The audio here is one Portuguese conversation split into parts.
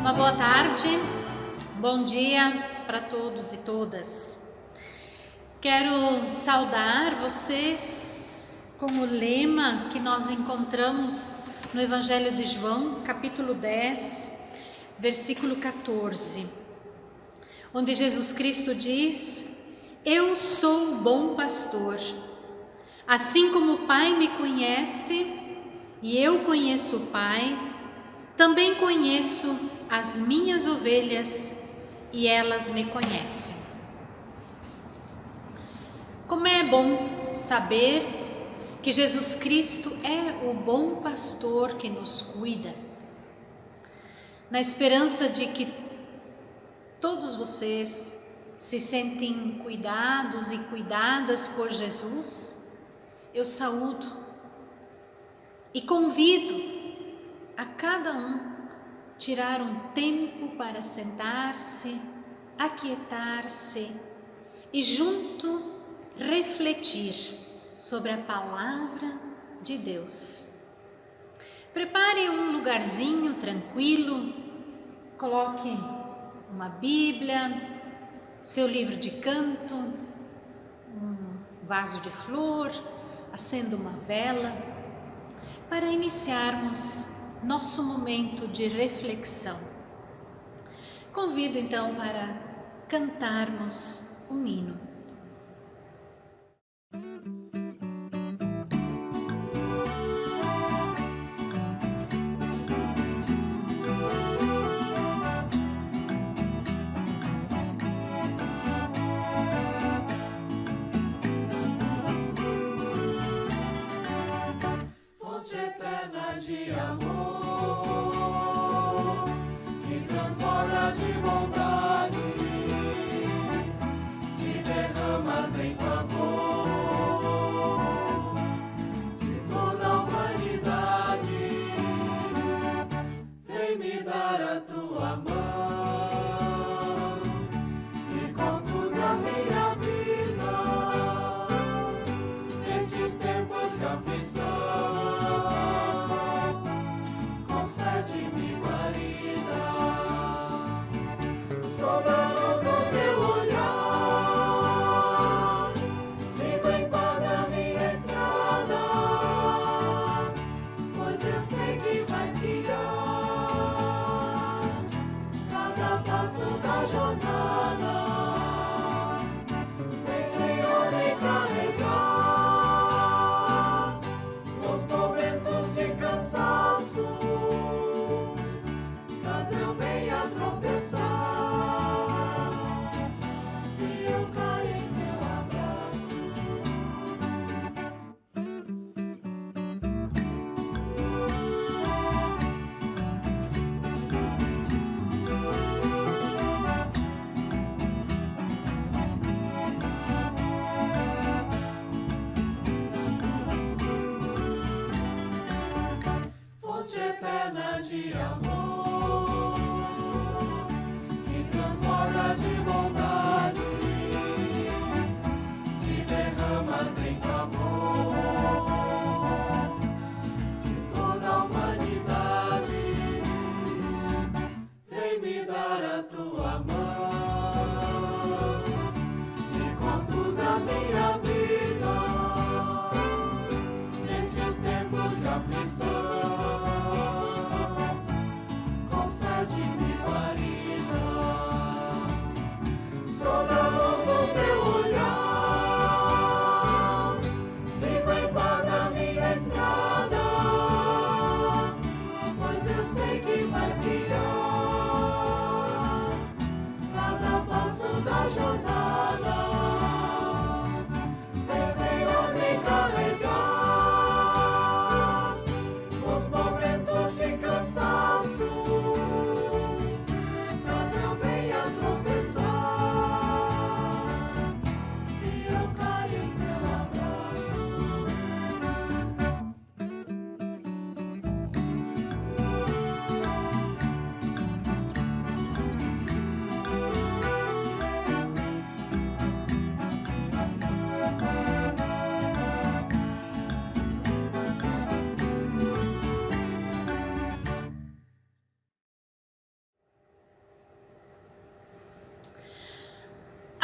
Uma boa tarde, bom dia para todos e todas. Quero saudar vocês com o lema que nós encontramos no Evangelho de João, capítulo 10, versículo 14, onde Jesus Cristo diz: Eu sou o bom pastor, assim como o Pai me conhece e eu conheço o Pai, também conheço as minhas ovelhas e elas me conhecem. Como é bom saber que Jesus Cristo é o bom pastor que nos cuida. Na esperança de que todos vocês se sentem cuidados e cuidadas por Jesus, eu saúdo e convido a cada um tirar um tempo para sentar-se, aquietar-se e junto refletir sobre a palavra de Deus. Prepare um lugarzinho tranquilo, coloque uma Bíblia, seu livro de canto, um vaso de flor, acenda uma vela, para iniciarmos nosso momento de reflexão. Convido então para cantarmos um hino. Fonte eterna de amor, de bondade, te derramas em favor de toda a humanidade. Vem me dar a tua mão e conduz a minha vida nestes tempos de aflição. Concede-me guarida. Soberano teu olhar, sigo em paz a minha estrada, pois eu sei que vais guiar cada passo da jornada. Vem, Senhor, me carregar nos momentos de cansaço, caso eu venha tropeçar. Fonte eterna de amor, que transbordas de bondade, te derramas em favor de toda a humanidade. Vem me dar a tua mão e conduz a minha vida nestes tempos de aflição. Concede-me guarida. Soberano teu olhar, sigo em paz a minha estrada, pois eu sei que vais guiar cada passo da jornada. Vem, Senhor, me carregar nos momentos de cansaço,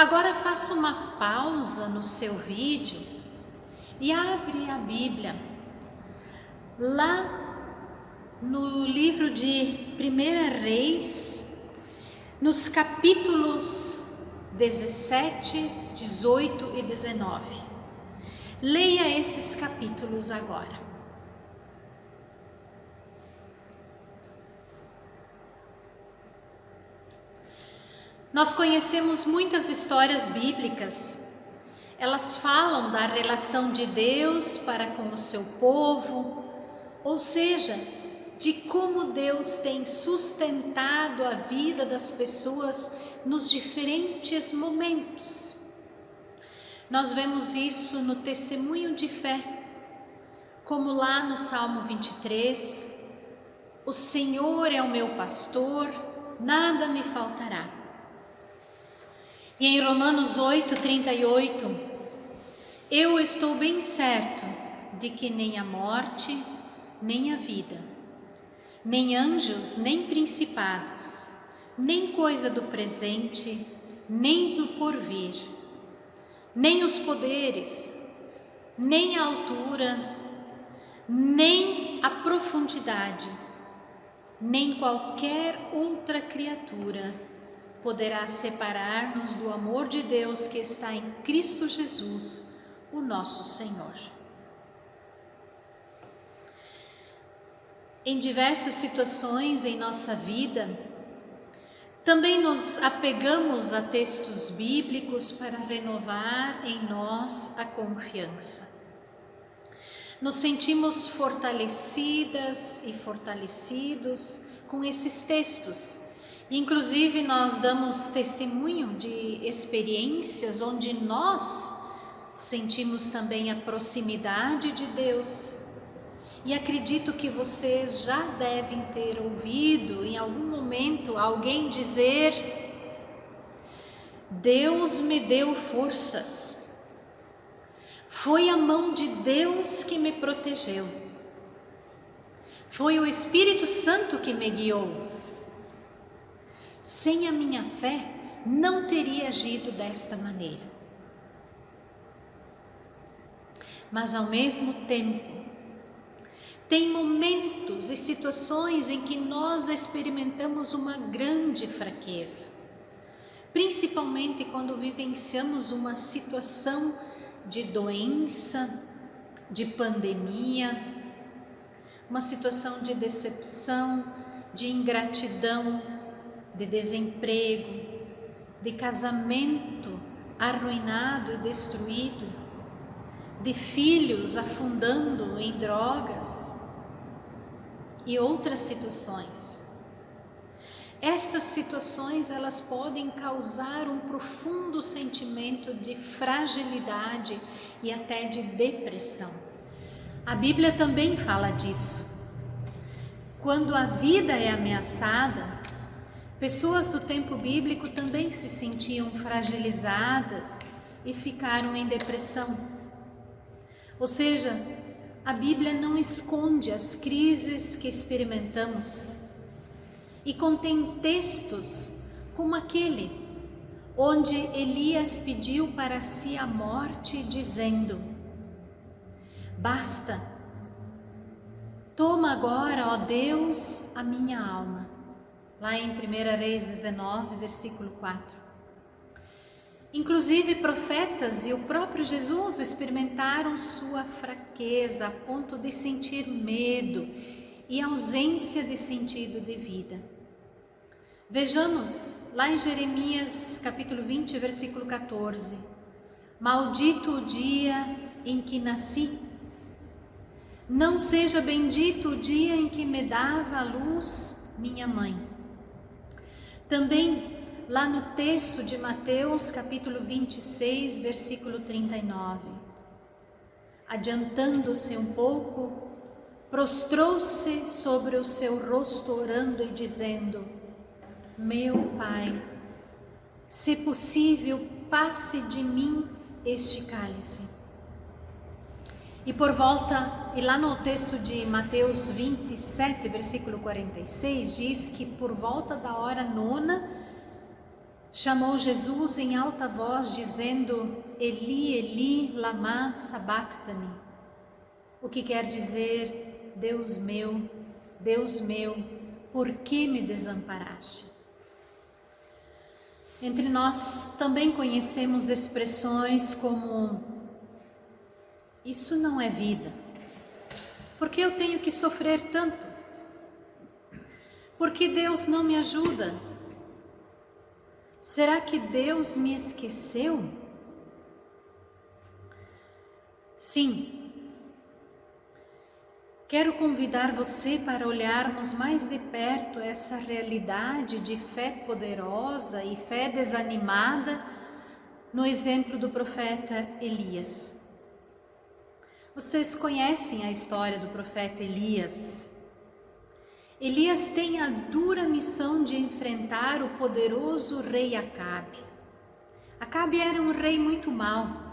Agora faça uma pausa no seu vídeo e abre a Bíblia lá no livro de 1 Reis, nos capítulos 17, 18 e 19. Leia esses capítulos agora. Nós conhecemos muitas histórias bíblicas. Elas falam da relação de Deus para com o seu povo, ou seja, de como Deus tem sustentado a vida das pessoas nos diferentes momentos. Nós vemos isso no testemunho de fé, como lá no Salmo 23, o Senhor é o meu pastor, nada me faltará. E em Romanos 8:38, eu estou bem certo de que nem a morte, nem a vida, nem anjos, nem principados, nem coisa do presente, nem do porvir, nem os poderes, nem a altura, nem a profundidade, nem qualquer outra criatura poderá separar-nos do amor de Deus que está em Cristo Jesus, o nosso Senhor. Em diversas situações em nossa vida, também nos apegamos a textos bíblicos para renovar em nós a confiança. Nos sentimos fortalecidas e fortalecidos com esses textos. Inclusive, nós damos testemunho de experiências onde nós sentimos também a proximidade de Deus. E acredito que vocês já devem ter ouvido em algum momento alguém dizer: Deus me deu forças. Foi a mão de Deus que me protegeu. Foi o Espírito Santo que me guiou. Sem a minha fé, não teria agido desta maneira. Mas ao mesmo tempo, tem momentos e situações em que nós experimentamos uma grande fraqueza, principalmente quando vivenciamos uma situação de doença, de pandemia, uma situação de decepção, de ingratidão, de desemprego, de casamento arruinado e destruído, de filhos afundando em drogas e outras situações. Estas situações, elas podem causar um profundo sentimento de fragilidade e até de depressão. A Bíblia também fala disso. Quando a vida é ameaçada, pessoas do tempo bíblico também se sentiam fragilizadas e ficaram em depressão. Ou seja, a Bíblia não esconde as crises que experimentamos e contém textos como aquele onde Elias pediu para si a morte, dizendo: basta, toma agora, ó Deus, a minha alma. Lá em 1 Reis 19, versículo 4. Inclusive profetas e o próprio Jesus experimentaram sua fraqueza a ponto de sentir medo e ausência de sentido de vida. Vejamos lá em Jeremias capítulo 20, versículo 14. Maldito o dia em que nasci, não seja bendito o dia em que me dava a luz minha mãe. Também lá no texto de Mateus capítulo 26, versículo 39. Adiantando-se um pouco, prostrou-se sobre o seu rosto orando e dizendo: meu Pai, se possível, passe de mim este cálice. E lá no texto de Mateus 27, versículo 46, diz que por volta da hora 9, chamou Jesus em alta voz, dizendo: Eli, Eli, lama sabachthani, o que quer dizer: Deus meu, por que me desamparaste? Entre nós também conhecemos expressões como: isso não é vida. Por que eu tenho que sofrer tanto? Por que Deus não me ajuda? Será que Deus me esqueceu? Sim. Quero convidar você para olharmos mais de perto essa realidade de fé poderosa e fé desanimada no exemplo do profeta Elias. Vocês conhecem a história do profeta Elias. Elias tem a dura missão de enfrentar o poderoso rei Acabe. Acabe era um rei muito mau.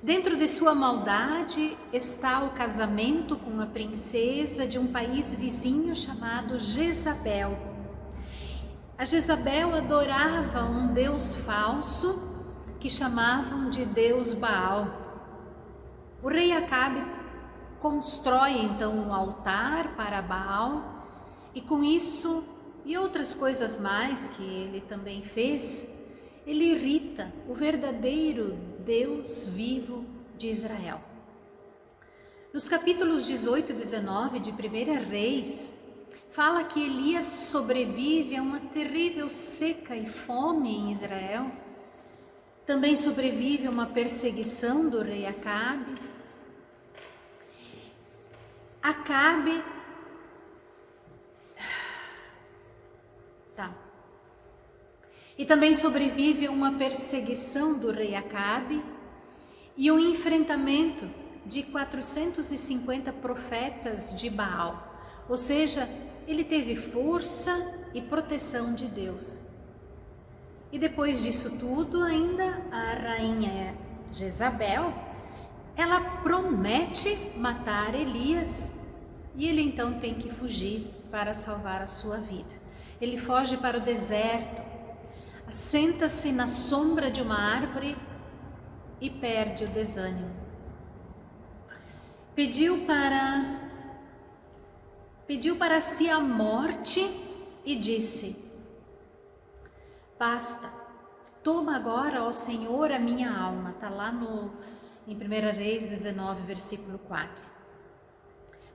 Dentro de sua maldade está o casamento com a princesa de um país vizinho chamado Jezabel. A Jezabel adorava um deus falso que chamavam de Deus Baal. O rei Acabe constrói então um altar para Baal e com isso e outras coisas mais que ele também fez, ele irrita o verdadeiro Deus vivo de Israel. Nos capítulos 18 e 19 de 1 Reis, fala que Elias sobrevive a uma terrível seca e fome em Israel. Também sobrevive a uma perseguição do rei Acabe. E também sobrevive a uma perseguição do rei Acabe e um enfrentamento de 450 profetas de Baal. Ou seja, ele teve força e proteção de Deus. E depois disso tudo, ainda a rainha Jezabel, ela promete matar Elias e ele então tem que fugir para salvar a sua vida. Ele foge para o deserto, assenta-se na sombra de uma árvore e perde o desânimo. Pediu para si a morte e disse: basta, toma agora, ó Senhor, a minha alma. Está lá em 1 Reis 19, versículo 4.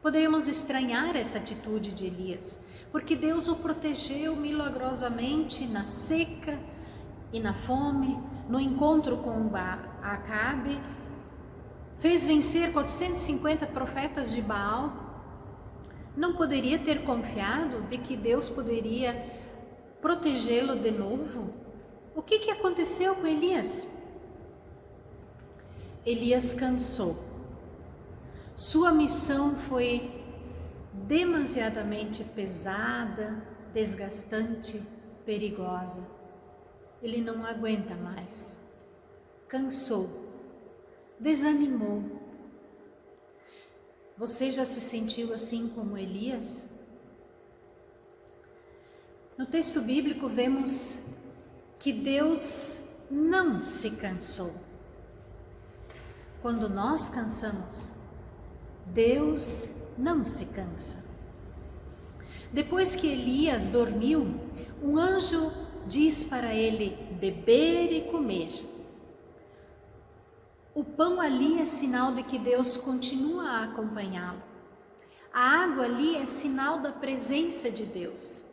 Poderíamos estranhar essa atitude de Elias, porque Deus o protegeu milagrosamente na seca e na fome, no encontro com Acabe, fez vencer 450 profetas de Baal. Não poderia ter confiado de que Deus poderia protegê-lo de novo? O que aconteceu com Elias? Elias cansou. Sua missão foi demasiadamente pesada, desgastante, perigosa. Ele não aguenta mais. Cansou, desanimou. Você já se sentiu assim como Elias? No texto bíblico vemos que Deus não se cansou. Quando nós cansamos, Deus não se cansa. Depois que Elias dormiu, um anjo diz para ele beber e comer. O pão ali é sinal de que Deus continua a acompanhá-lo. A água ali é sinal da presença de Deus.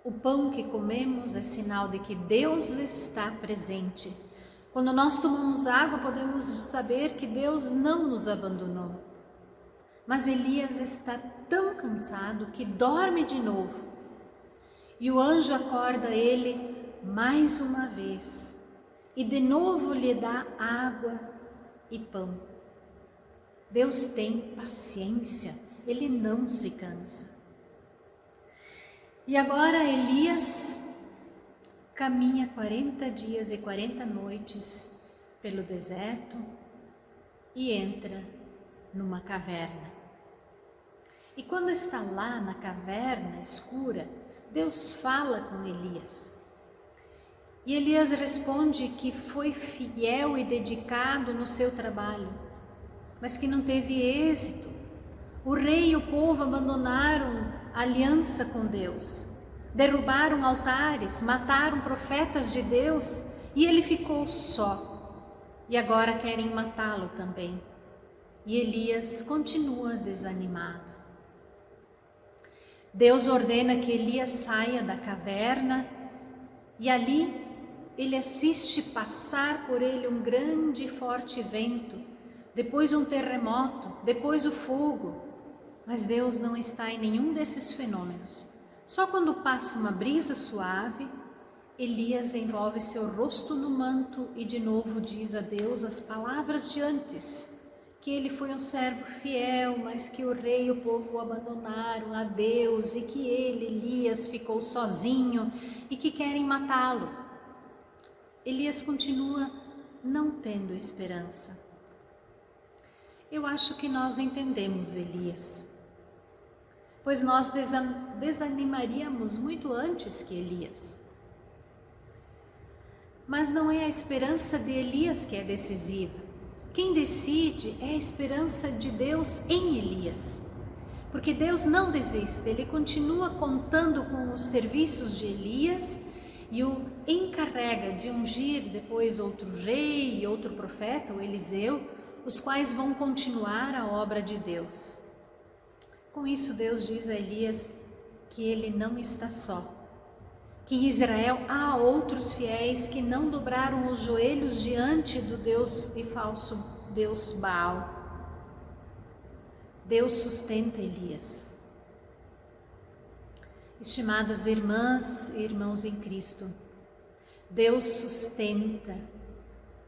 O pão que comemos é sinal de que Deus está presente. Quando nós tomamos água, podemos saber que Deus não nos abandonou. Mas Elias está tão cansado que dorme de novo. E o anjo acorda ele mais uma vez. E de novo lhe dá água e pão. Deus tem paciência, Ele não se cansa. E agora Elias caminha 40 dias e 40 noites pelo deserto e entra numa caverna. E quando está lá na caverna escura, Deus fala com Elias. E Elias responde que foi fiel e dedicado no seu trabalho, mas que não teve êxito. O rei e o povo abandonaram a aliança com Deus, derrubaram altares, mataram profetas de Deus e ele ficou só. E agora querem matá-lo também. E Elias continua desanimado. Deus ordena que Elias saia da caverna e ali ele assiste passar por ele um grande e forte vento, depois um terremoto, depois o fogo. Mas Deus não está em nenhum desses fenômenos. Só quando passa uma brisa suave, Elias envolve seu rosto no manto e de novo diz a Deus as palavras de antes, que ele foi um servo fiel, mas que o rei e o povo o abandonaram a Deus e que ele, Elias, ficou sozinho e que querem matá-lo. Elias continua não tendo esperança. Eu acho que nós entendemos Elias, pois nós desanimaríamos muito antes que Elias. Mas não é a esperança de Elias que é decisiva. Quem decide é a esperança de Deus em Elias. Porque Deus não desiste, Ele continua contando com os serviços de Elias e o encarrega de ungir depois outro rei e outro profeta, o Eliseu, os quais vão continuar a obra de Deus. Com isso, Deus diz a Elias que ele não está só, que em Israel há outros fiéis que não dobraram os joelhos diante do Deus e falso Deus Baal. Deus sustenta Elias. Estimadas irmãs e irmãos em Cristo, Deus sustenta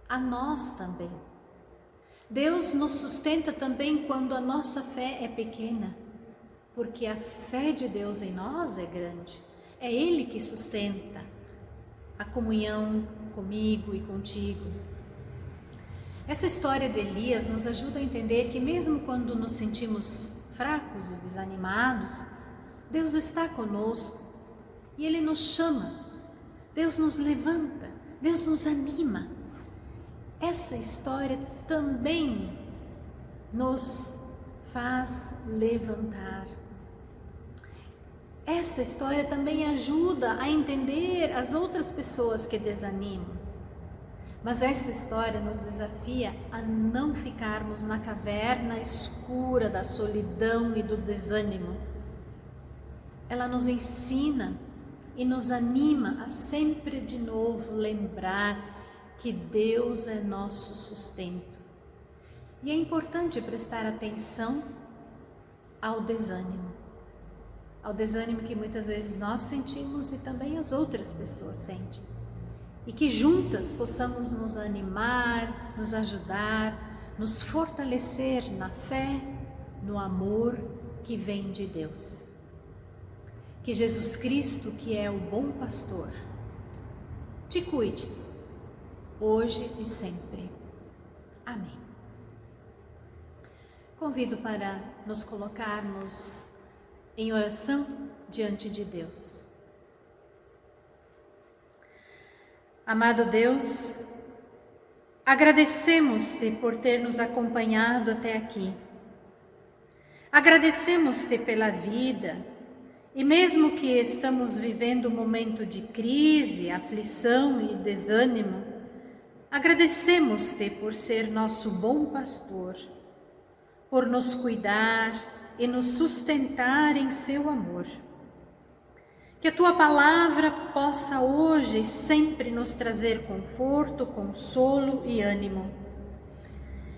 a nós também. Deus nos sustenta também quando a nossa fé é pequena, porque a fé de Deus em nós é grande. É Ele que sustenta a comunhão comigo e contigo. Essa história de Elias nos ajuda a entender que mesmo quando nos sentimos fracos e desanimados, Deus está conosco e Ele nos chama, Deus nos levanta, Deus nos anima. Essa história também nos faz levantar. Essa história também ajuda a entender as outras pessoas que desanimam. Mas essa história nos desafia a não ficarmos na caverna escura da solidão e do desânimo. Ela nos ensina e nos anima a sempre de novo lembrar que Deus é nosso sustento. E é importante prestar atenção ao desânimo que muitas vezes nós sentimos e também as outras pessoas sentem. E que juntas possamos nos animar, nos ajudar, nos fortalecer na fé, no amor que vem de Deus. Que Jesus Cristo, que é o bom pastor, te cuide, hoje e sempre. Amém. Convido para nos colocarmos em oração diante de Deus. Amado Deus, agradecemos-te por ter nos acompanhado até aqui. Agradecemos-te pela vida e mesmo que estamos vivendo um momento de crise, aflição e desânimo, agradecemos-te por ser nosso bom pastor, por nos cuidar e nos sustentar em seu amor. Que a tua palavra possa hoje e sempre nos trazer conforto, consolo e ânimo.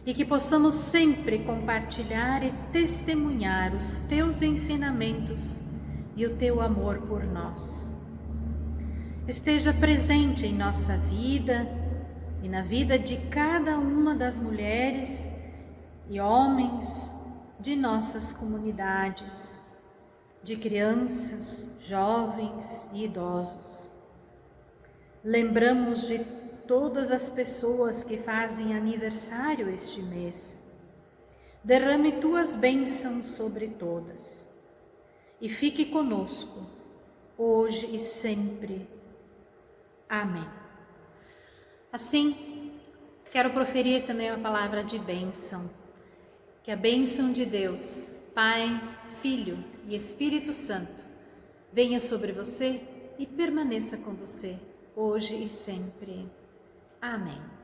E que possamos sempre compartilhar e testemunhar os teus ensinamentos e o teu amor por nós. Esteja presente em nossa vida e na vida de cada uma das mulheres e homens de nossas comunidades, de crianças, jovens e idosos. Lembramos de todas as pessoas que fazem aniversário este mês. Derrame tuas bênçãos sobre todas e fique conosco, hoje e sempre. Amém. Assim, quero proferir também uma palavra de bênção. Que a bênção de Deus, Pai, Filho e Espírito Santo, venha sobre você e permaneça com você, hoje e sempre. Amém.